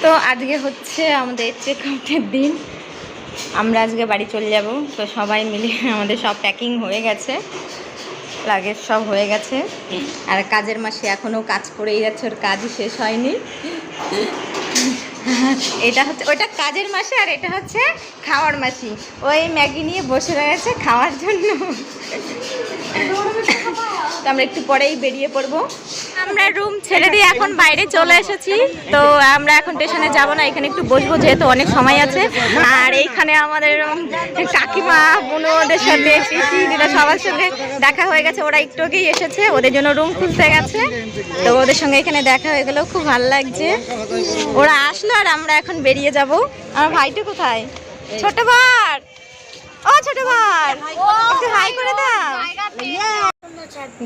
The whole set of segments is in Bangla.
তো আজকে হচ্ছে আমাদের চেক আউটের দিন। আমরা আজকে বাড়ি চলে যাব। তো সবাই মিলে আমাদের সব প্যাকিং হয়ে গেছে, লাগেজ সব হয়ে গেছে। আর কাজের মাসে এখনও কাজ করেই যাচ্ছে, ওর কাজই শেষ হয়নি। এটা হচ্ছে ওইটা কাজের মাসে, আর এটা হচ্ছে খাওয়ার মাসি। ওই ম্যাগি নিয়ে বসে রয়েছে খাওয়ার জন্য। তো আমরা একটু পরেই বেরিয়ে পড়বো। আমরা রুম ছেড়ে দিয়ে এখন বাইরে চলে এসেছি। তো আমরা এখন স্টেশনে যাব না, এখানে একটু বসবো যেহেতু অনেক সময় আছে। আর এইখানে আমাদের কাকিমা বোনদের সাথে পিসি দিদা সবার সঙ্গে দেখা হয়ে গেছে। ওরা একটু আগেই এসেছে, ওদের জন্য রুম খুলতে গেছে। তো ওদের সঙ্গে এখানে দেখা হয়ে গেল, খুব ভালো লাগছে। ওরা আসলো আর আমরা এখন বেরিয়ে যাব। আমার ভাইটা কোথায়? ছোট ভাই, ও ছোট ভাই, একটু হাই করে দাও।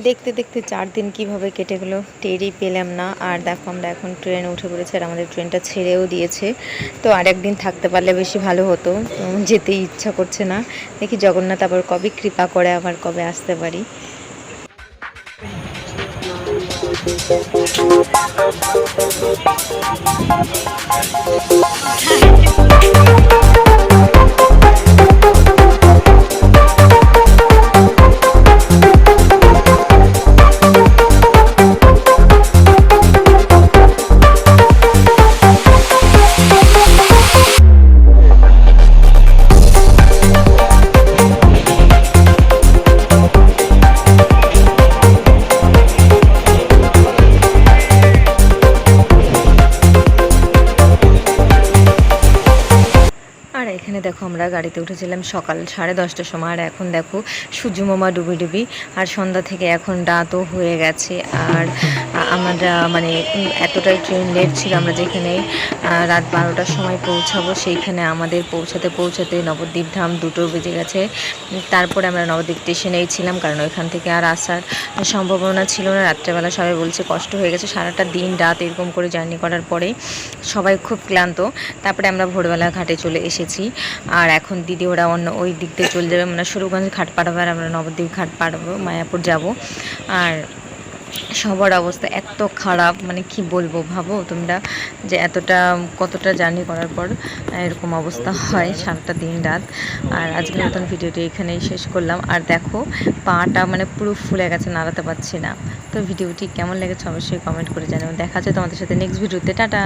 দেখতে দেখতে 4 দিন কিভাবে কেটে গেল টেরই পেলাম না। আর দেখো আমরা এখন ট্রেনে উঠে পড়েছি, আর আমাদের ট্রেনটা ছেড়েও দিয়েছে। তো আর একদিন থাকতে পারলে বেশি ভালো হতো, যেতেই ইচ্ছা করছে না। দেখি জগন্নাথ আবার কবে কৃপা করে, আবার কবে আসতে পারি। এখানে দেখো আমরা গাড়িতে উঠেছিলাম সকাল 10:30টার সময়, আর এখন দেখো সূর্যমামা ডুবি ডুবি। আর সন্ধ্যা থেকে এখন রাতও হয়ে গেছে। আর আমরা মানে এতটাই ট্রেন লেট ছিল, আমরা যেখানে রাত 12টার সময় পৌঁছাবো সেইখানে আমাদের পৌঁছাতে নবদ্বীপ ধাম 2টো বেজে গেছে। তারপরে আমরা নবদ্বীপ স্টেশনেই ছিলাম, কারণ ওইখান থেকে আর আসার সম্ভাবনা ছিল না। রাত্রেবেলা সবাই বলছে কষ্ট হয়ে গেছে, সারাটা দিন রাত এরকম করে জার্নি করার পরে সবাই খুব ক্লান্ত। তারপরে আমরা ভোরবেলা ঘাটে চলে এসেছি। আর এখন দিদি ওরা অন্য ওই দিক দিয়ে চলে যাবে, মানে সুরগঞ্জ ঘাট পাড়াবো, আর আমরা নবদ্বীপ ঘাট পাড়াবো, মায়াপুর যাব। আর সবার অবস্থা এত খারাপ, মানে কি বলবো, ভাবো তোমরা যে কতটা জার্নি করার পর এরকম অবস্থা হয় সারাটা দিন রাত। আর আজকের মতন ভিডিওটি এখানেই শেষ করলাম। আর দেখো পাটা মানে পুরো ফুলে গেছে, নাড়াতে পারছি না। তো ভিডিওটি কেমন লেগেছে অবশ্যই কমেন্ট করে জানাবেন। দেখা যায় তোমাদের সাথে নেক্সট ভিডিওতে। টাটা।